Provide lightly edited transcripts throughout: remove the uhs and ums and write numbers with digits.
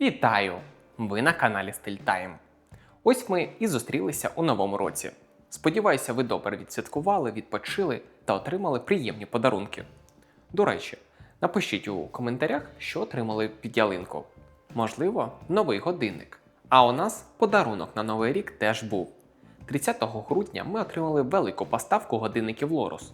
Вітаю! Ви на каналі StyleTime. Ось ми і зустрілися у новому році. Сподіваюся, ви добре відсвяткували, відпочили та отримали приємні подарунки. До речі, напишіть у коментарях, що отримали під ялинку. Можливо, новий годинник. А у нас подарунок на Новий рік теж був. 30 грудня ми отримали велику поставку годинників Lorus.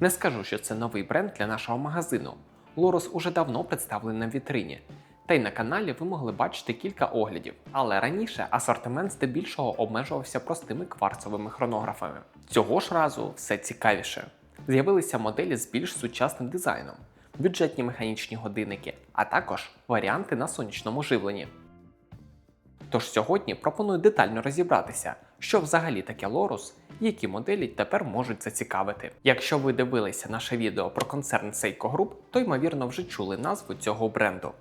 Не скажу, що це новий бренд для нашого магазину. Lorus уже давно представлений на вітрині. Та й на каналі ви могли бачити кілька оглядів, але раніше асортимент здебільшого обмежувався простими кварцовими хронографами. Цього ж разу все цікавіше. З'явилися моделі з більш сучасним дизайном, бюджетні механічні годинники, а також варіанти на сонячному живленні. Тож сьогодні пропоную детально розібратися, що взагалі таке Lorus і які моделі тепер можуть зацікавити. Якщо ви дивилися наше відео про концерн Seiko Group, то ймовірно вже чули назву цього бренду.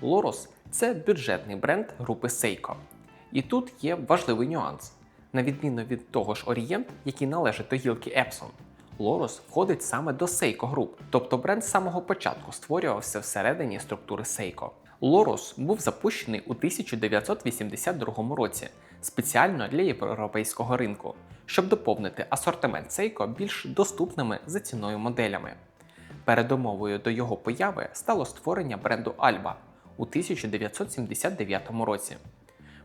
Lorus – це бюджетний бренд групи Seiko. І тут є важливий нюанс. На відміну від того ж Orient, який належить до гілки Epson, Lorus входить саме до Seiko Group, тобто бренд з самого початку створювався всередині структури Seiko. Lorus був запущений у 1982 році спеціально для європейського ринку, щоб доповнити асортимент Seiko більш доступними за ціною моделями. Передумовою до його появи стало створення бренду Alba у 1979 році.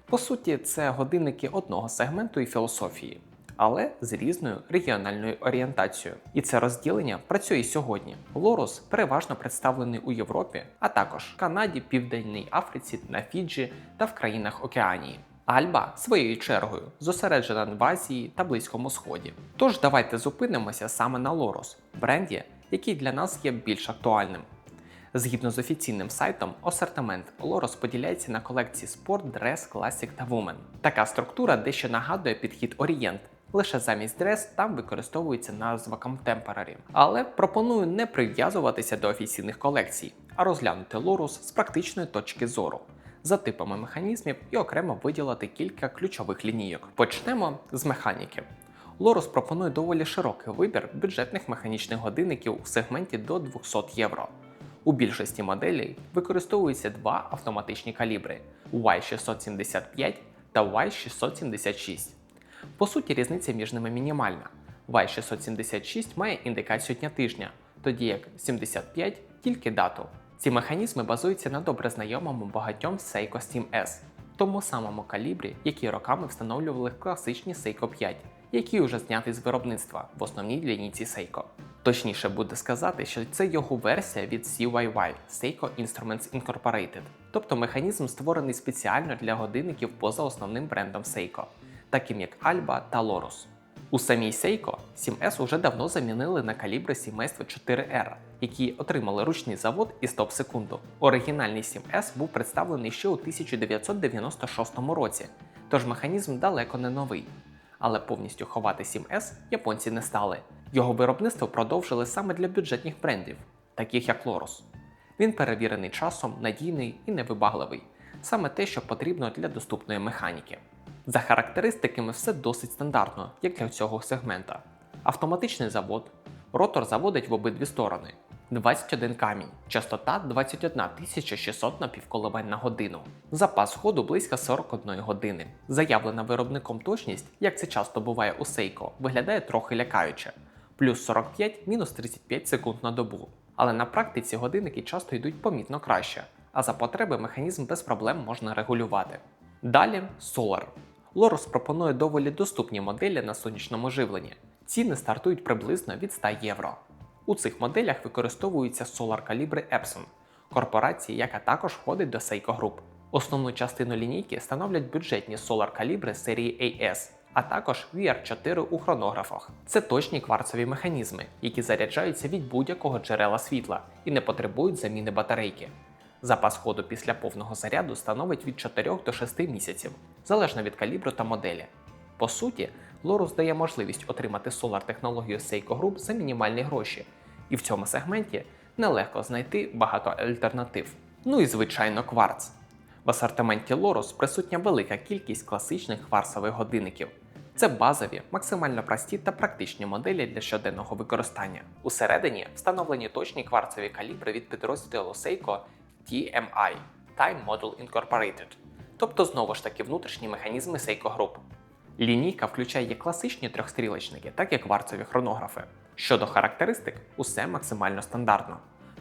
По суті, це годинники одного сегменту і філософії, але з різною регіональною орієнтацією. І це розділення працює і сьогодні. Lorus переважно представлений у Європі, а також в Канаді, Південній Африці, на Фіджі та в країнах Океанії. Alba, своєю чергою, зосереджена в Азії та Близькому Сході. Тож давайте зупинимося саме на Lorus, бренді, який для нас є більш актуальним. Згідно з офіційним сайтом, асортимент Lorus поділяється на колекції Sport, Dress, Classic та Women. Така структура дещо нагадує підхід Orient, лише замість Dress там використовується назва Contemporary. Але пропоную не прив'язуватися до офіційних колекцій, а розглянути Lorus з практичної точки зору, за типами механізмів і окремо виділити кілька ключових лінійок. Почнемо з механіки. Lorus пропонує доволі широкий вибір бюджетних механічних годинників у сегменті до 200 євро. У більшості моделей використовуються два автоматичні калібри Y675 та Y676. По суті, різниця між ними мінімальна. Y676 має індикацію дня тижня, тоді як 75 – тільки дату. Ці механізми базуються на добре знайомому багатьом Seiko Steam S, тому самому калібрі, який роками встановлювали класичні Seiko 5, який уже знятий з виробництва в основній лінійці Seiko. Точніше буде сказати, що це його версія від CYY – Seiko Instruments Incorporated, тобто механізм створений спеціально для годинників поза основним брендом Seiko, таким як Alba та Lorus. У самій Seiko 7S уже давно замінили на калібри сімейства 4R, які отримали ручний завод і стоп-секунду. Оригінальний 7S був представлений ще у 1996 році, тож механізм далеко не новий. Але повністю ховати 7S японці не стали. Його виробництво продовжили саме для бюджетних брендів, таких як Lorus. Він перевірений часом, надійний і невибагливий. Саме те, що потрібно для доступної механіки. За характеристиками все досить стандартно, як для цього сегмента. Автоматичний завод, ротор заводить в обидві сторони, 21 камінь, частота 21600 напівколивань на годину, запас ходу близько 41 години. Заявлена виробником точність, як це часто буває у Seiko, виглядає трохи лякаюче – плюс 45, мінус 35 секунд на добу. Але на практиці годинники часто йдуть помітно краще, а за потреби механізм без проблем можна регулювати. Далі Solar. Lorus пропонує доволі доступні моделі на сонячному живленні. Ціни стартують приблизно від 100 євро. У цих моделях використовуються Solar-калібри Epson, корпорації, яка також входить до Seiko Group. Основну частину лінійки становлять бюджетні Solar-калібри серії AS, а також VR4 у хронографах. Це точні кварцові механізми, які заряджаються від будь-якого джерела світла і не потребують заміни батарейки. Запас ходу після повного заряду становить від 4 до 6 місяців, залежно від калібру та моделі. По суті, Lorus дає можливість отримати Solar-технологію Seiko Group за мінімальні гроші, і в цьому сегменті нелегко знайти багато альтернатив. Ну і звичайно кварц. В асортименті Lorus присутня велика кількість класичних кварцових годинників. Це базові, максимально прості та практичні моделі для щоденного використання. Усередині встановлені точні кварцеві калібри від підрозділу Seiko TMI. Time Module Incorporated, тобто знову ж таки внутрішні механізми Seiko Group. Лінійка включає як класичні трьохстрілочники, так і кварцеві хронографи. Щодо характеристик, усе максимально стандартно.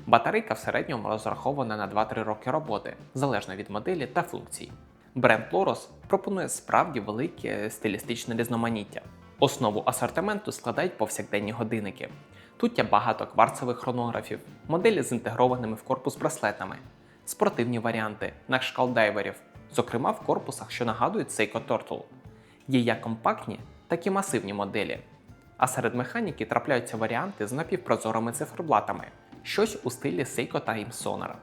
Батарейка в середньому розрахована на 2-3 роки роботи, залежно від моделі та функцій. Бренд Loros пропонує справді велике стилістичне різноманіття. Основу асортименту складають повсякденні годинники. Тут є багато кварцевих хронографів, моделі з інтегрованими в корпус браслетами, спортивні варіанти, на кшталт дайверів, зокрема в корпусах, що нагадують Seiko Turtle. Є як компактні, так і масивні моделі. А серед механіки трапляються варіанти з напівпрозорими циферблатами, щось у стилі Seiko Time Sonar.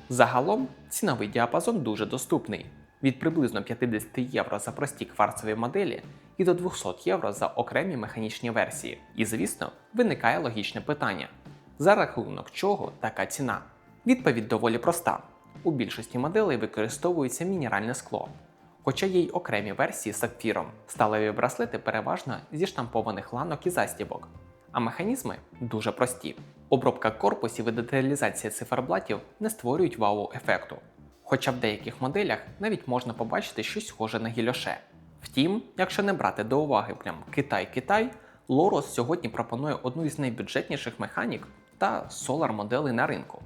Загалом ціновий діапазон дуже доступний – від приблизно 50 євро за прості кварцеві моделі і до 200 євро за окремі механічні версії. І, звісно, виникає логічне питання – за рахунок чого така ціна? Відповідь доволі проста. У більшості моделей використовується мінеральне скло, хоча є й окремі версії з сапфіром. Сталеві браслети переважно зі штампованих ланок і застібок, а механізми дуже прості. Обробка корпусів і деталізація циферблатів не створюють вау-ефекту, хоча в деяких моделях навіть можна побачити щось схоже на гільоше. Втім, якщо не брати до уваги прям Китай-Китай, Loros сьогодні пропонує одну із найбюджетніших механік та солар-моделей на ринку.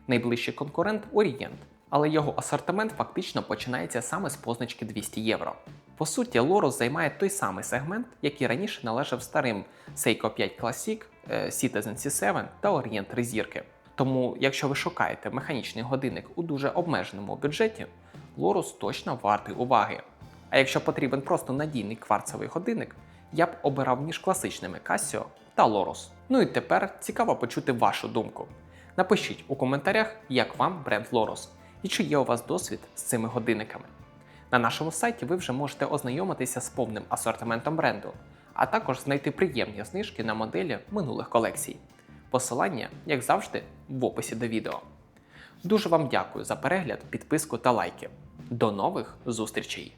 Найближчий конкурент – Orient, але його асортимент фактично починається саме з позначки 200 євро. По суті, Loros займає той самий сегмент, який раніше належав старим Seiko 5 Classic, Citizen C7 та Orient 3 зірки. Тому, якщо ви шукаєте механічний годинник у дуже обмеженому бюджеті, Loros точно вартий уваги. А якщо потрібен просто надійний кварцевий годинник, я б обирав між класичними Casio та Loros. Ну і тепер цікаво почути вашу думку. Напишіть у коментарях, як вам бренд Loros і чи є у вас досвід з цими годинниками. На нашому сайті ви вже можете ознайомитися з повним асортиментом бренду, а також знайти приємні знижки на моделі минулих колекцій. Посилання, як завжди, в описі до відео. Дуже вам дякую за перегляд, підписку та лайки. До нових зустрічей!